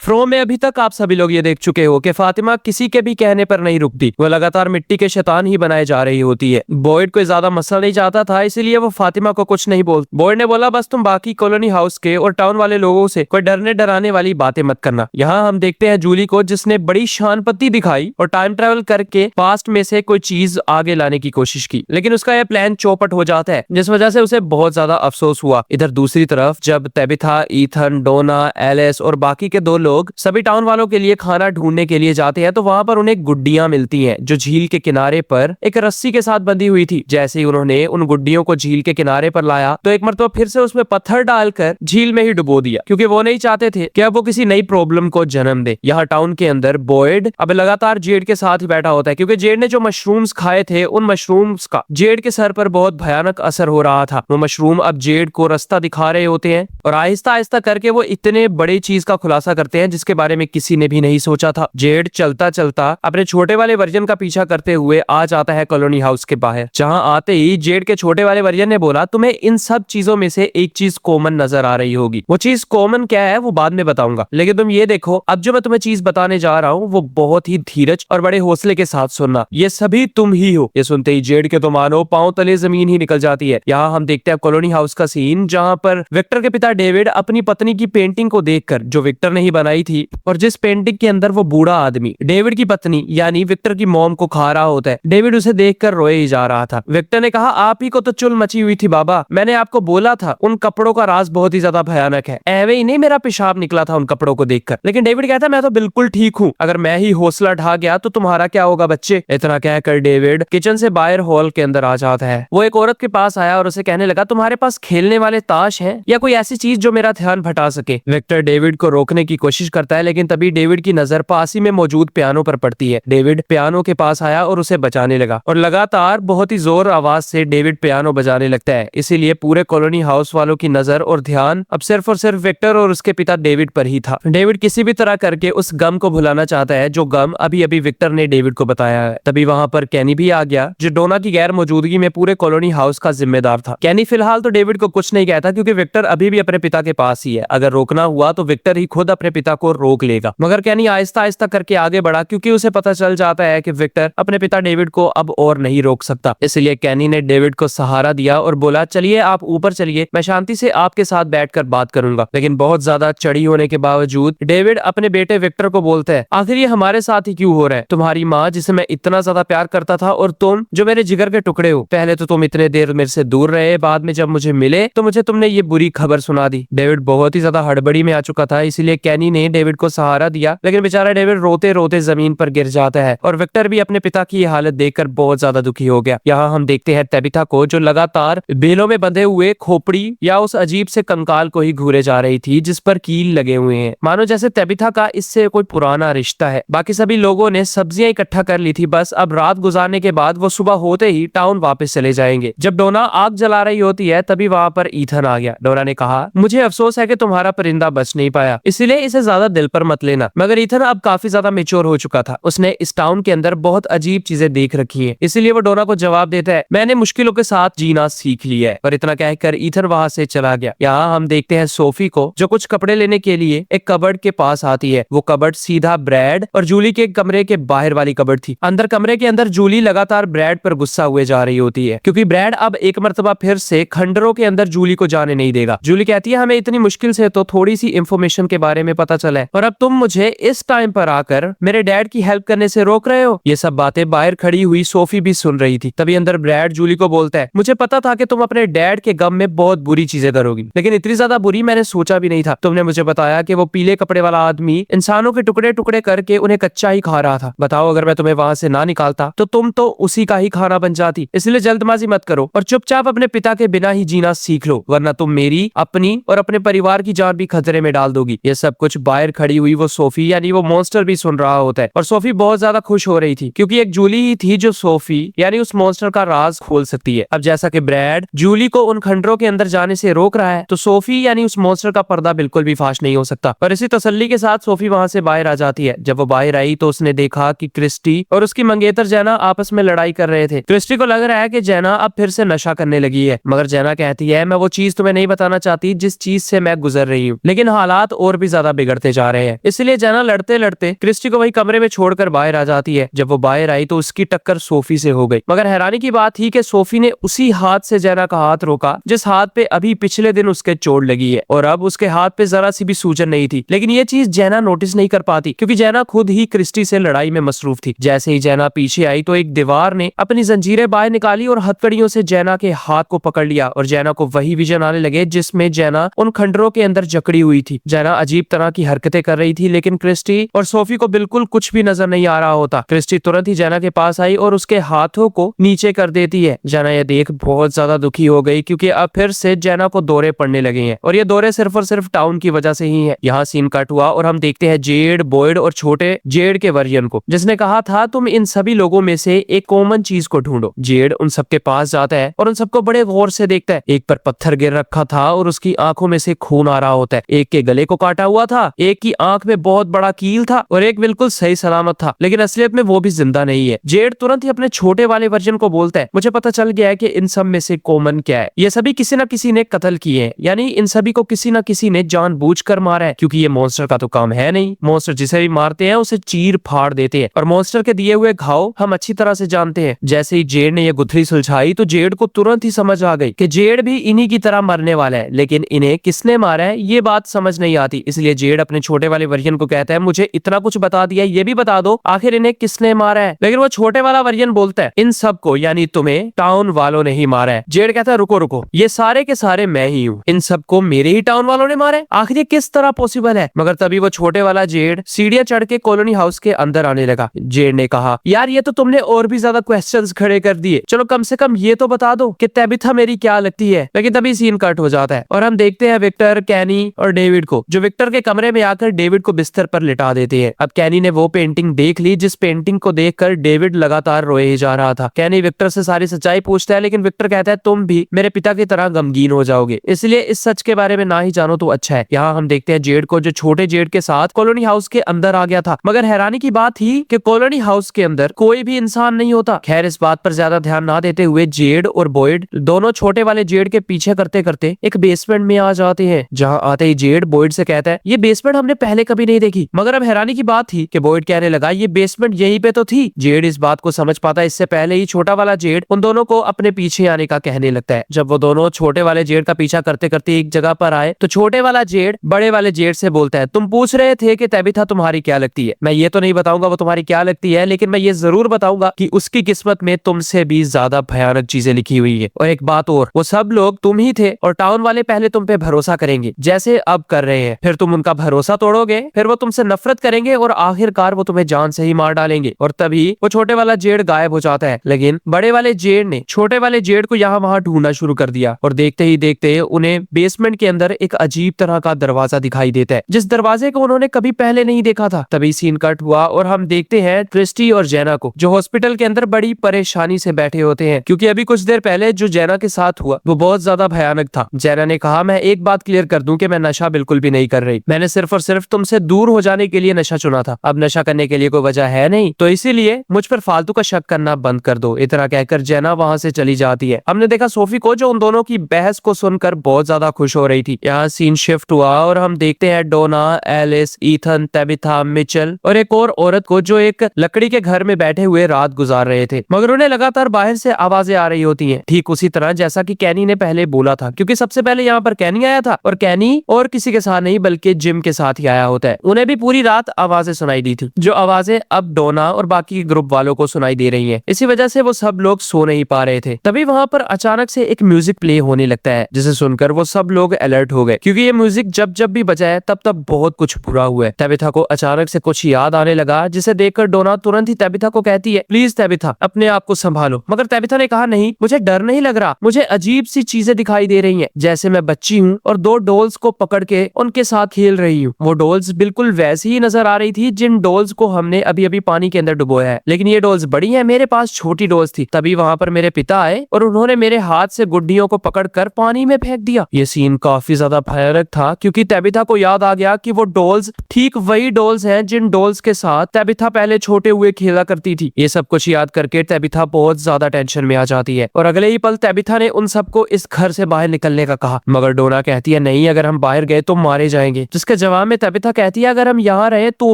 फ्रो में अभी तक आप सभी लोग ये देख चुके हो कि फातिमा किसी के भी कहने पर नहीं रुकती, वो लगातार मिट्टी के शैतान ही बनाए जा रही होती है। बॉयड कोई ज्यादा मसला नहीं चाहता था, इसीलिए वो फातिमा को कुछ नहीं बोल। बॉयड ने बोला बस तुम बाकी कॉलोनी हाउस के और टाउन वाले लोगों से कोई डरने डराने वाली बातें मत करना। यहाँ हम देखते हैं जूली को, जिसने बड़ी शानपत्ती दिखाई और टाइम ट्रेवल करके पास्ट में से कोई चीज आगे लाने की कोशिश की, लेकिन उसका यह प्लान चौपट हो जाता है, जिस वजह से उसे बहुत ज्यादा अफसोस हुआ। इधर दूसरी तरफ जब तेबिथा, ईथन, डोना, एलिस और बाकी के दो लोग सभी टाउन वालों के लिए खाना ढूंढने के लिए जाते हैं, तो वहां पर उन्हें गुड्डियां मिलती हैं जो झील के किनारे पर एक रस्सी के साथ बंधी हुई थी। जैसे ही उन्होंने उन गुड्डियों को झील के किनारे पर लाया तो एक मरतबा फिर से उसमें पत्थर डालकर झील में ही डुबो दिया, क्योंकि वो नहीं चाहते थे कि अब वो किसी नई प्रॉब्लम को जन्म दे। यहाँ टाउन के अंदर बॉयड अब लगातार जेड के साथ ही बैठा होता है, क्योंकि जेड ने जो मशरूम्स खाए थे उन मशरूम्स का जेड के सर पर बहुत भयानक असर हो रहा था। वो मशरूम अब जेड को रास्ता दिखा रहे होते हैं और आहिस्ता आहिस्ता करके वो इतने बड़ी चीज का खुलासा करते हैं जिसके बारे में किसी ने भी नहीं सोचा था। जेड चलता चलता अपने छोटे वाले वर्जन का पीछा करते हुए आ जाता है कॉलोनी हाउस के बाहर। जहां आते ही जेड के छोटे वाले वर्जन ने बोला तुम्हें इन सब चीजों में से एक चीज कॉमन नजर आ रही होगी। वो चीज कॉमन क्या है वो बाद में बताऊंगा, लेकिन तुम ये देखो अब जो मैं तुम्हें चीज बताने जा रहा हूँ वो बहुत ही धीरज और बड़े हौसले के साथ सुनना। ये सभी तुम ही हो। ये सुनते ही जेड के तो मानो पांव तले जमीन ही निकल जाती है। यहाँ हम देखते हैं कॉलोनी हाउस का सीन, जहाँ पर विक्टर के पिता डेविड अपनी पत्नी की पेंटिंग को देखकर, जो विक्टर ने ही बनाई थी और जिस पेंटिंग के अंदर वो बूढ़ा आदमी डेविड की पत्नी यानी विक्टर की मॉम को खा रहा होता है, डेविड उसे देखकर रोए ही जा रहा था। विक्टर ने कहा आप ही को तो चुल मची हुई थी बाबा, मैंने आपको बोला था उन कपड़ों का राज बहुत ही ज्यादा भयानक है। एवे ही नहीं मेरा पेशाब निकला था उन कपड़ों को देखकर। लेकिन डेविड कहता मैं तो बिल्कुल ठीक हूँ, अगर मैं ही हौसला ढा गया तो तुम्हारा क्या होगा बच्चे। इतना कहकर डेविड किचन से बाहर हॉल के अंदर आ जाता है। वो एक औरत के पास आया और उसे कहने लगा तुम्हारे पास खेलने वाले ताश हैं या कोई ऐसी चीज जो मेरा ध्यान भटा सके। विक्टर डेविड को रोकने की कोशिश करता है, लेकिन तभी डेविड की नजर पास ही में मौजूद पियानो पर पड़ती है। डेविड पियानो के पास आया और उसे बचाने लगा और लगातार बहुत ही जोर आवाज से डेविड पियानो बजाने लगता है। इसीलिए पूरे कॉलोनी हाउस वालों की नजर और ध्यान अब सिर्फ और सिर्फ विक्टर और उसके पिता डेविड पर ही था। डेविड किसी भी तरह करके उस गम को भुलाना चाहता है जो गम अभी अभी विक्टर ने डेविड को बताया है। तभी वहां पर कैनी भी आ गया, जो डोना की गैर मौजूदगी में पूरे कॉलोनी हाउस का जिम्मेदार था। कैनी फिलहाल तो डेविड को कुछ नहीं कहता, क्योंकि विक्टर अभी भी अपने पिता के पास ही है। अगर रोकना हुआ तो विक्टर ही खुद अपने पिता को रोक लेगा, मगर कैनी आहिस्ता आहिस्ता करके आगे बढ़ा, क्योंकि उसे पता चल जाता है कि विक्टर अपने पिता डेविड को अब और नहीं रोक सकता। इसलिए कैनी ने डेविड को सहारा दिया और बोला चलिए आप ऊपर चलिए, मैं शांति से आपके साथ बैठकर बात करूंगा। लेकिन बहुत ज्यादा चढ़ी होने के बावजूद डेविड अपने बेटे विक्टर को बोलता है आखिर ये हमारे साथ ही क्यों हो रहा है। तुम्हारी माँ जिसे मैं इतना ज्यादा प्यार करता था और तुम जो मेरे जिगर के टुकड़े हो, पहले तो तुम इतने देर मेरे से दूर रहे, बाद में जब मुझे मिले तो मुझे तुमने ये बुरी खबर सुना दी। डेविड बहुत ही ज्यादा हड़बड़ी में आ चुका था, इसीलिए कैनी ने डेविड को सहारा दिया, लेकिन बेचारा डेविड रोते रोते जमीन पर गिर जाता है और विक्टर भी अपने पिता की हालत देखकर बहुत ज्यादा दुखी हो गया। यहाँ हम देखते हैं तेबिथा को, जो लगातार बेलों में बंधे हुए खोपड़ी या उस अजीब से कंकाल को ही घूरे जा रही थी जिस पर कील लगे हुए हैं, मानो जैसे तेबिथा का इससे कोई पुराना रिश्ता है। बाकी सभी लोगों ने सब्जियां इकट्ठा कर ली थी, बस अब रात गुजारने के बाद वो सुबह होते ही टाउन वापस चले जाएंगे। जब डोना आग जला रही होती है तभी वहाँ पर ईथन आ गया। डोना ने कहा मुझे अफसोस है कि तुम्हारा परिंदा बच नहीं पाया, इसीलिए इसे ज्यादा दिल पर मत लेना। मगर ईथन अब काफी ज्यादा मेच्योर हो चुका था, उसने इस टाउन के अंदर बहुत अजीब चीजें देख रखी है, इसीलिए वो डोना को जवाब देता है मैंने मुश्किलों के साथ जीना सीख लिया है। और इतना कहकर ईथन वहाँ से चला गया। यहाँ हम देखते हैं सोफी को, जो कुछ कपड़े लेने के लिए एक कबर्ड के पास आती है। वो कबर्ड सीधा ब्रैड और जूली के कमरे के बाहर वाली कबर्ड थी। अंदर कमरे के अंदर जूली लगातार ब्रैड पर गुस्सा हुए जा रही होती है, क्योंकि ब्रैड अब एक मर्तबा फिर से खंडरों के अंदर जूली को जाने नहीं देगा। जूली कहती है हमें इतनी मुश्किल से तो थोड़ी सी इंफॉर्मेशन के बारे में पता चला है, और अब तुम मुझे इस टाइम पर आकर मेरे डैड की हेल्प करने से रोक रहे हो। ये सब बातें बाहर खड़ी हुई सोफी भी सुन रही थी। तभी अंदर ब्रैड जूली को बोलता है मुझे पता था कि तुम अपने डैड के गम में बहुत बुरी चीजें करोगी, लेकिन इतनी ज्यादा बुरी मैंने सोचा भी नहीं था। तुमने मुझे बताया कि वो पीले कपड़े वाला आदमी इंसानों के टुकड़े टुकड़े करके उन्हें कच्चा ही खा रहा था। बताओ अगर मैं तुम्हें वहां से ना निकालता तो तुम तो उसी का ही खाना बन जाती। इसलिए जल्दबाजी मत करो और चुपचाप अपने पिता के बिना ही जीना सीख लो, वरना तुम मेरी, अपनी और अपने परिवार की जान भी खतरे में डाल दोगी। ये सब कुछ बाहर खड़ी हुई वो सोफी यानी वो मॉन्स्टर भी सुन रहा होता है, और सोफी बहुत ज्यादा खुश हो रही थी, क्योंकि एक जूली ही थी जो सोफी यानी उस मॉन्स्टर का राज खोल सकती है। अब जैसा कि ब्रैड जूली को उन खंडरों के अंदर जाने से रोक रहा है, तो सोफी यानी उस मॉन्स्टर का पर्दा बिल्कुल भी फाश नहीं हो सकता। और इसी तसल्ली के साथ सोफी वहां से बाहर आ जाती है। जब वो बाहर आई तो उसने देखा कि क्रिस्टी और उसकी मंगेतर जैना आपस में लड़ाई कर रहे थे। क्रिस्टी को लग रहा है कि जैना अब फिर से नशा करने लगी है, मगर जैना कहती है मैं वो चीज तुम्हें नहीं बताना चाहती जिस चीज से मैं गुजर रही हूँ, लेकिन हालात और भी ज्यादा बिगड़ बिगड़ते जा रहे हैं। इसलिए जेना लड़ते लड़ते क्रिस्टी को वही कमरे में छोड़कर बाहर आ जाती है। जब वो बाहर आई तो उसकी टक्कर सोफी से हो गई, मगर हैरानी की बात थी कि सोफी ने उसी हाथ से जेना का हाथ रोका जिस हाथ पे अभी पिछले दिन उसके चोट लगी है, और अब उसके हाथ पे जरा सी भी सूजन नहीं थी। लेकिन ये चीज जेना नोटिस नहीं कर पाती क्योंकि जेना खुद ही क्रिस्टी से लड़ाई में मसरूफ थी। जैसे ही जेना पीछे आई तो एक दीवार ने अपनी जंजीरें बाहर निकाली और हथकड़ियों से जेना के हाथ को पकड़ लिया, और जेना को वही विजन आने लगे जिसमें जेना उन खंडरों के अंदर जकड़ी हुई थी। जेना अजीब तरह की हरकतें कर रही थी, लेकिन क्रिस्टी और सोफी को बिल्कुल कुछ भी नजर नहीं आ रहा होता। क्रिस्टी तुरंत ही जेना के पास आई और उसके हाथों को नीचे कर देती है। जेना ये देख बहुत ज्यादा दुखी हो गई क्योंकि अब फिर से जेना को दौरे पड़ने लगे हैं, और ये दौरे सिर्फ और सिर्फ टाउन की वजह से ही है। यहाँ सीन कट हुआ और हम देखते हैं जेड, बॉयड और छोटे जेड के वर्जन को, जिसने कहा था तुम इन सभी लोगों में से एक कॉमन चीज को ढूंढो। जेड उन सबके पास जाता है और उन सबको बड़े गौर से देखता है। एक पर पत्थर गिर रखा था और उसकी आंखों में से खून आ रहा होता है। एक के गले को काटा हुआ था, एक की आंख में बहुत बड़ा कील था और एक बिल्कुल सही सलामत था, लेकिन असलियत में वो भी जिंदा नहीं है। जेड तुरंत ही अपने छोटे वाले वर्जन को बोलता है, मुझे पता चल गया है कि इन सब में से कॉमन क्या है। ये सभी किसी न किसी ने कत्ल किए हैं, यानी इन सभी को किसी न किसी ने जानबूझकर मारा है, क्योंकि ये मॉन्स्टर का तो काम है नहीं। मॉन्स्टर जिसे भी मारते हैं उसे चीर फाड़ देते हैं, और मॉन्स्टर के दिए हुए घाव हम अच्छी तरह से जानते हैं। जैसे ही जेड ने ये गुथली सुलझाई तो जेड को तुरंत ही समझ आ गई कि जेड भी इन्हीं की तरह मरने वाला है, लेकिन इन्हें किसने मारा है ये बात समझ नहीं आती। इसलिए जेड अपने छोटे वाले वर्जन को कहता है, मुझे इतना कुछ बता दिया, ये भी बता दो आखिर इन्हें किसने मारा है। लेकिन वो छोटे वाला वर्जन बोलता है, इन सबको यानी तुम्हें टाउन वालों ने ही मारा है। जेड कहता है, रुको रुको, ये सारे के सारे मैं ही हूँ, इन सबको मेरे ही टाउन वालों ने मारा है, आखिर ये किस तरह पॉसिबल है। मगर तभी वो छोटे वाला जेड सीढ़ियां चढ़ के कॉलोनी हाउस के अंदर आने लगा। जेड ने कहा, यार ये तो तुमने और भी ज्यादा क्वेश्चंस खड़े कर दिए, चलो कम से कम ये तो बता दो कि तैबिथा मेरी क्या लगती है। लेकिन तभी सीन कट हो जाता है और हम देखते हैं विक्टर, कैनी और डेविड को, जो विक्टर के कमरे में आकर डेविड को बिस्तर पर लिटा देते हैं। अब कैनी ने वो पेंटिंग देख ली जिस पेंटिंग को देखकर डेविड लगातार रोए ही जा रहा था। कैनी विक्टर से सारी सच्चाई पूछता है, लेकिन विक्टर कहता है, तुम भी मेरे पिता की तरह गमगीन हो जाओगे, इसलिए इस सच के बारे में ना ही जानो तो अच्छा है। यहाँ हम देखते हैं जेड को, जो छोटे जेड के साथ कॉलोनी हाउस के अंदर आ गया था, मगर हैरानी की बात थी कि कॉलोनी हाउस के अंदर कोई भी इंसान नहीं होता। खैर इस बात पर ज्यादा ध्यान ना देते हुए जेड और बॉयड दोनों छोटे वाले जेड के पीछे करते करते एक बेसमेंट में आ जाते हैं। जहाँ आते ही जेड बॉयड से कहता है, ये बेसमेंट हमने पहले कभी नहीं देखी। मगर अब हैरानी की बात थी कि बॉयड कहने लगा, ये बेसमेंट यहीं पे तो थी। जेड इस बात को समझ पाता है इससे पहले ही छोटा वाला जेड उन दोनों को अपने पीछे आने का कहने लगता है। जब वो दोनों छोटे वाले जेड का पीछा करते करते एक जगह पर आए तो छोटे वाला जेड बड़े वाले जेड से बोलता है, तुम पूछ रहे थे कि तैबिथा तुम्हारी क्या लगती है। मैं ये तो नहीं बताऊंगा वो तुम्हारी क्या लगती है, लेकिन मैं ये जरूर बताऊंगा कि उसकी किस्मत में तुमसे भी ज्यादा भयानक चीजें लिखी हुई है। और एक बात और, वो सब लोग तुम ही थे और टाउन वाले पहले तुम पे भरोसा करेंगे जैसे अब कर रहे हैं, फिर तुम उनका भरोसा तोड़ोगे, फिर वो तुमसे नफरत करेंगे और आखिरकार वो तुम्हें जान से ही मार डालेंगे। और तभी वो छोटे वाला जेड गायब हो जाता है। लेकिन बड़े वाले जेड ने छोटे वाले जेड को यहाँ वहाँ ढूंढना शुरू कर दिया और देखते ही देखते उन्हें बेसमेंट के अंदर एक अजीब तरह का दरवाजा दिखाई देता है, जिस दरवाजे को उन्होंने कभी पहले नहीं देखा था। तभी सीन कट हुआ और हम देखते हैं क्रिस्टी और जेना को, जो हॉस्पिटल के अंदर बड़ी परेशानी से बैठे होते हैं, क्योंकि अभी कुछ देर पहले जो जेना के साथ हुआ वो बहुत ज्यादा भयानक था। जेना ने कहा, मैं एक बात क्लियर कर दूं कि मैं नशा बिल्कुल भी नहीं कर रही, मैंने सिर्फ और सिर्फ तुमसे दूर हो जाने के लिए नशा चुना था। अब नशा करने के लिए कोई वजह है नहीं, तो इसीलिए मुझ पर फालतू का शक करना बंद कर दो। इतना कहकर जेना वहाँ से चली जाती है। हमने देखा सोफी को, जो उन दोनों की बहस को सुनकर बहुत ज्यादा खुश हो रही थी। यहाँ सीन शिफ्ट हुआ और हम देखते हैं डोना, एलिस, ईथन, तैबिथा, मिचेल और एक और औरत को, जो एक लकड़ी के घर में बैठे हुए रात गुजार रहे थे, मगर उन्हें लगातार बाहर से आवाजें आ रही होती हैं, ठीक उसी तरह जैसा कि कैनी ने पहले बोला था, क्योंकि सबसे पहले यहाँ पर कैनी आया था और कैनी और किसी के साथ नहीं बल्कि जिम के साथ ही आया होता है। उन्हें भी पूरी रात आवाजें सुनाई दी थी, जो आवाजें अब डोना और बाकी ग्रुप वालों को सुनाई दे रही हैं। इसी वजह से वो सब लोग सो नहीं पा रहे थे। तभी वहाँ पर अचानक से एक म्यूजिक प्ले होने लगता है, जिसे सुनकर वो सब लोग अलर्ट हो गए, क्योंकि ये म्यूजिक जब जब भी बजाए तब तब बहुत कुछ बुरा हुआ है। तैबिथा को अचानक से कुछ याद आने लगा, जिसे देखकर डोना तुरंत ही तैबिथा को कहती है, प्लीज तैबिथा अपने आप को संभालो। मगर तैबिथा ने कहा, नहीं, मुझे डर नहीं लग रहा, मुझे अजीब सी चीजें दिखाई दे रही हैं, जैसे मैं बच्ची हूँ और दो डॉल्स को पकड़ के उनके साथ खेल रही हूँ। वो डॉल्स बिल्कुल वैसी ही नजर आ रही थी जिन डॉल्स को हमने अभी अभी पानी के अंदर डुबोया है, लेकिन ये डॉल्स बड़ी है, मेरे पास छोटी डॉल्स थी। तभी वहाँ पर मेरे पिता आए और उन्होंने मेरे हाथ से गुड्डियों को पकड़कर पानी में फेंक दिया। ये सीन काफी ज्यादा भयानक था, क्योंकि तैबिथा को याद आ गया कि वो डॉल्स ठीक वही डॉल्स हैं जिन डॉल्स के साथ तैबिथा पहले छोटे हुए खेला करती थी। ये सब कुछ याद करके तैबिथा बहुत ज्यादा टेंशन में आ जाती है और अगले ही पल तैबिथा ने उन सबको इस घर से बाहर निकलने का कहा, मगर डोना कहती है, नहीं, अगर हम बाहर गए तो मारे जाएंगे, जिसके जवाब में तबीता कहती है अगर हम यहाँ रहे तो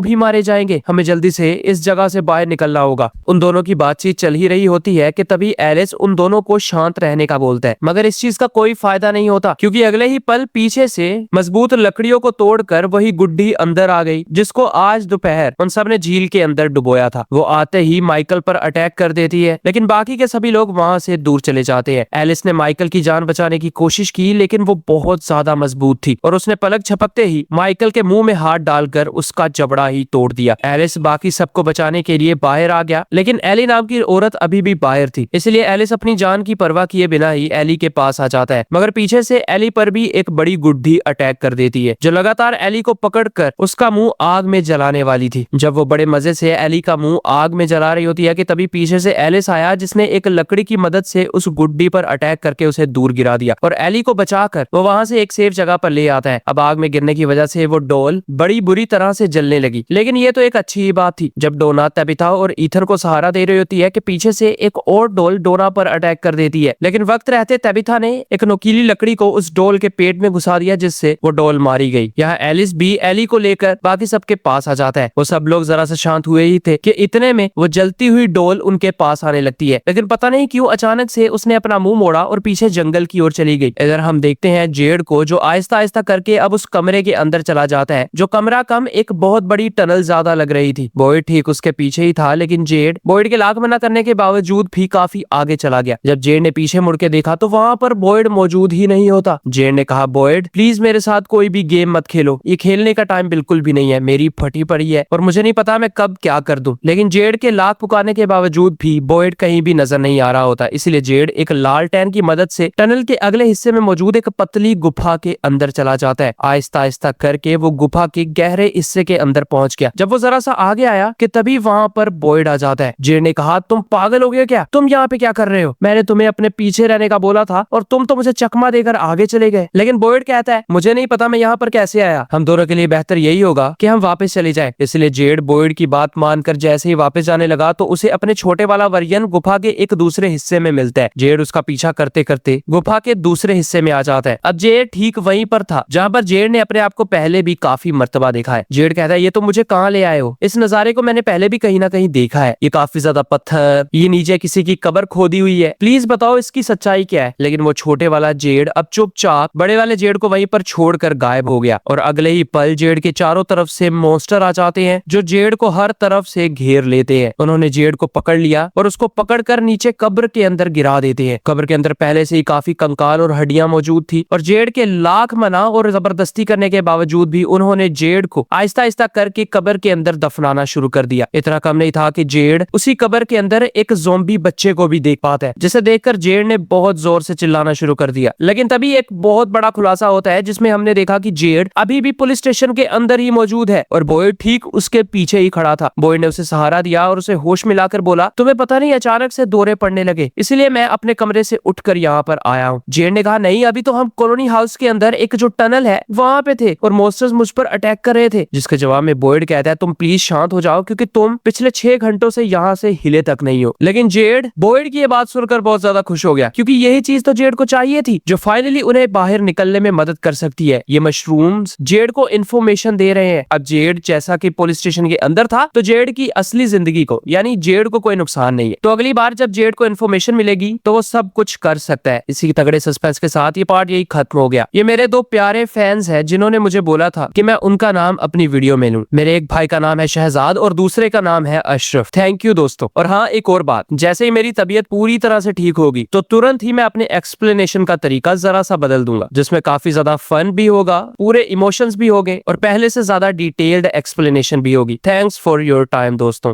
भी मारे जाएंगे, हमें जल्दी से इस जगह से बाहर निकलना होगा। उन दोनों की बातचीत चल ही रही होती है कि तभी एलिस उन दोनों को शांत रहने का बोलता है, मगर इस चीज का कोई फायदा नहीं होता क्योंकि अगले ही पल पीछे से मजबूत लकड़ियों को तोड़कर वही गुड्डी अंदर आ गई जिसको आज दोपहर उन सब ने झील के अंदर डुबोया था। वो आते ही माइकल पर अटैक कर देती है, लेकिन बाकी के सभी लोग वहां से दूर चले जाते हैं। एलिस ने माइकल की जान बचाने की कोशिश की, लेकिन वो बहुत ज्यादा मजबूत थी और उसने पलक झपकते ही माइकल के मुंह में हाथ डालकर उसका जबड़ा ही तोड़ दिया। एलिस बाकी सबको बचाने के लिए बाहर आ गया, लेकिन एली नाम की औरत अभी भी बाहर थी, इसलिए एलिस अपनी जान की परवाह किए बिना ही एली के पास आ जाता है। मगर पीछे से एली पर भी एक बड़ी गुड्डी अटैक कर देती है जो लगातार एली को पकड़कर उसका मुंह आग में जलाने वाली थी। जब वो बड़े मजे से एली का मुंह आग में जला रही होती है कि तभी पीछे से एलिस आया जिसने एक लकड़ी की मदद से उस गुड्डी पर अटैक करके उसे दूर गिरा दिया और एली को बचाकर वो वहां से एक सेफ जगह पर ले आता है। अब आग में गिरने की वजह से वो डॉल बड़ी बुरी तरह से जलने लगी, लेकिन ये तो एक अच्छी ही बात थी। जब डोना तबिता और ईथर को सहारा दे रही होती है कि पीछे से एक और डॉल डोना पर अटैक कर देती है, लेकिन वक्त रहते तबिता ने एक नुकीली लकड़ी को उस डॉल के पेट में घुसा दिया जिससे वो डॉल मारी गई। यहाँ एलिस भी एली को लेकर बाकी सबके पास आ जाता है। वो सब लोग जरा से शांत हुए ही थे कि इतने में वो जलती हुई डॉल उनके पास आने लगती है, लेकिन पता नहीं क्यों अचानक से उसने अपना मुंह मोड़ा और पीछे जंगल की ओर चली गई। इधर हम देखते हैं जेड को जो आहिस्ता आहिस्ता करके अब उस कमरे के अंदर चला जाता है, जो कमरा कम एक बहुत बड़ी टनल ज्यादा लग रही थी। बॉयड ठीक उसके पीछे ही था, लेकिन जेड बॉयड के लाख मना करने के बावजूद भी काफी आगे चला गया। जब जेड ने पीछे मुड़ के देखा तो वहाँ पर बॉयड मौजूद ही नहीं होता। जेड ने कहा, बॉयड प्लीज मेरे साथ कोई भी गेम मत खेलो, ये खेलने का टाइम बिल्कुल भी नहीं है, मेरी फटी पड़ी है और मुझे नहीं पता मैं कब क्या कर दूं। लेकिन जेड के लाख पुकारने के बावजूद भी बॉयड कहीं भी नजर नहीं आ रहा होता, इसलिए जेड एक लालटेन की मदद से टनल के अगले हिस्से में मौजूद एक पतली गुफा के अंदर चला जाता है। आहिस्ता आहिस्ता करके वो गुफा के गहरे हिस्से के अंदर पहुंच गया। जब वो जरा सा आगे आया कि तभी वहां पर बॉयड आ जाता है। जेड ने कहा, तुम पागल हो गए क्या? तुम यहाँ पे क्या कर रहे हो? मैंने तुम्हें अपने पीछे रहने का बोला था और तुम तो मुझे चकमा देकर आगे चले गए। लेकिन बॉयड कहता है, मुझे नहीं पता मैं यहाँ पर कैसे आया, हम दोनों के लिए बेहतर यही होगा कि हम वापस चले जाएं। इसलिए जेड बॉयड की बात मानकर जैसे ही वापस जाने लगा तो उसे अपने छोटे वाला वर्जन गुफा के एक दूसरे हिस्से में मिलता है। जेड उसका पीछा करते करते गुफा के दूसरे हिस्से में आ जाता है। अब जेड ठीक वहीं पर था जहाँ पर जेड ने अपने आप को पहले भी काफी मर्तबा देखा है। जेड कहता है, ये तो मुझे कहाँ ले आए हो? इस नजारे को मैंने पहले भी कहीं ना कहीं देखा है, ये काफी ज्यादा पत्थर, ये नीचे किसी की कब्र खोदी हुई है, प्लीज बताओ इसकी सच्चाई क्या है? लेकिन वो छोटे वाला जेड अब चुपचाप बड़े वाले जेड को वहीं पर छोड़कर गायब हो गया और अगले ही पल जेड के चारों तरफ से मॉन्स्टर आ जाते हैं जो जेड को हर तरफ से घेर लेते हैं। उन्होंने जेड को पकड़ लिया और उसको पकड़कर नीचे कब्र के अंदर गिरा देते हैं। कब्र के अंदर पहले से ही काफी कंकाल और हड्डियां मौजूद थी और जेड के लाख मना और जबरदस्ती करने के बावजूद भी उन्होंने जेड को आहिस्ता आहिस्ता करके कब्र के अंदर दफनाना शुरू कर दिया। इतना कम नहीं था कि जेड उसी कब्र के अंदर एक ज़ॉम्बी बच्चे को भी देख पाता है, जिसे देखकर जेड ने बहुत जोर से चिल्लाना शुरू कर दिया। लेकिन तभी एक बहुत बड़ा खुलासा होता है जिसमें हमने देखा कि जेड अभी भी पुलिस स्टेशन के अंदर ही मौजूद है और बॉयड ठीक उसके पीछे ही खड़ा था। बॉयड ने उसे सहारा दिया और उसे होश मिलाकर बोला, तुम्हें पता नहीं अचानक से दौरे पड़ने लगे, इसलिए मैं अपने कमरे से उठकर यहाँ पर आया हूँ। जेड ने कहा, नहीं अभी तो हम कॉलोनी हाउस के अंदर एक जो टनल है वहां पे थे और मॉन्स्टर्स मुझ पर अटैक कर रहे थे। जिसके जवाब में बॉयड कहता है, तुम प्लीज शांत हो जाओ क्योंकि तुम पिछले 6 घंटों से यहाँ से हिले तक नहीं हो। लेकिन जेड बॉयड की ये बात सुनकर बहुत ज्यादा खुश हो गया क्योंकि यही चीज तो जेड को चाहिए थी जो फाइनली उन्हें बाहर निकलने में मदद कर सकती है। ये मशरूम्स जेड को इन्फॉर्मेशन दे रहे हैं। अब जेड जैसा कि पुलिस स्टेशन के अंदर था तो जेड की असली जिंदगी को यानी जेड को कोई नुकसान नहीं है, तो अगली बार जब जेड को इन्फॉर्मेशन मिलेगी तो वो सब कुछ कर सकता है। इसी तगड़े सस्पेंस के साथ ये पार्ट यही खत्म हो गया। ये मेरे 2 प्यारे फैंस हैं जिन्होंने मुझे बोला था कि मैं उनका नाम अपनी वीडियो में लूं। मेरे एक भाई का नाम है शहजाद और दूसरे का नाम है अशरफ। थैंक यू दोस्तों। और हाँ, एक और बात, जैसे ही मेरी तबीयत पूरी तरह से ठीक होगी तो तुरंत ही मैं अपने एक्सप्लेनेशन का तरीका जरा सा बदल दूंगा जिसमें काफी ज्यादा फन भी होगा, पूरे इमोशंस भी होंगे और पहले से ज्यादा डिटेल्ड एक्सप्लेनेशन भी होगी। थैंक्स फॉर योर टाइम दोस्तों।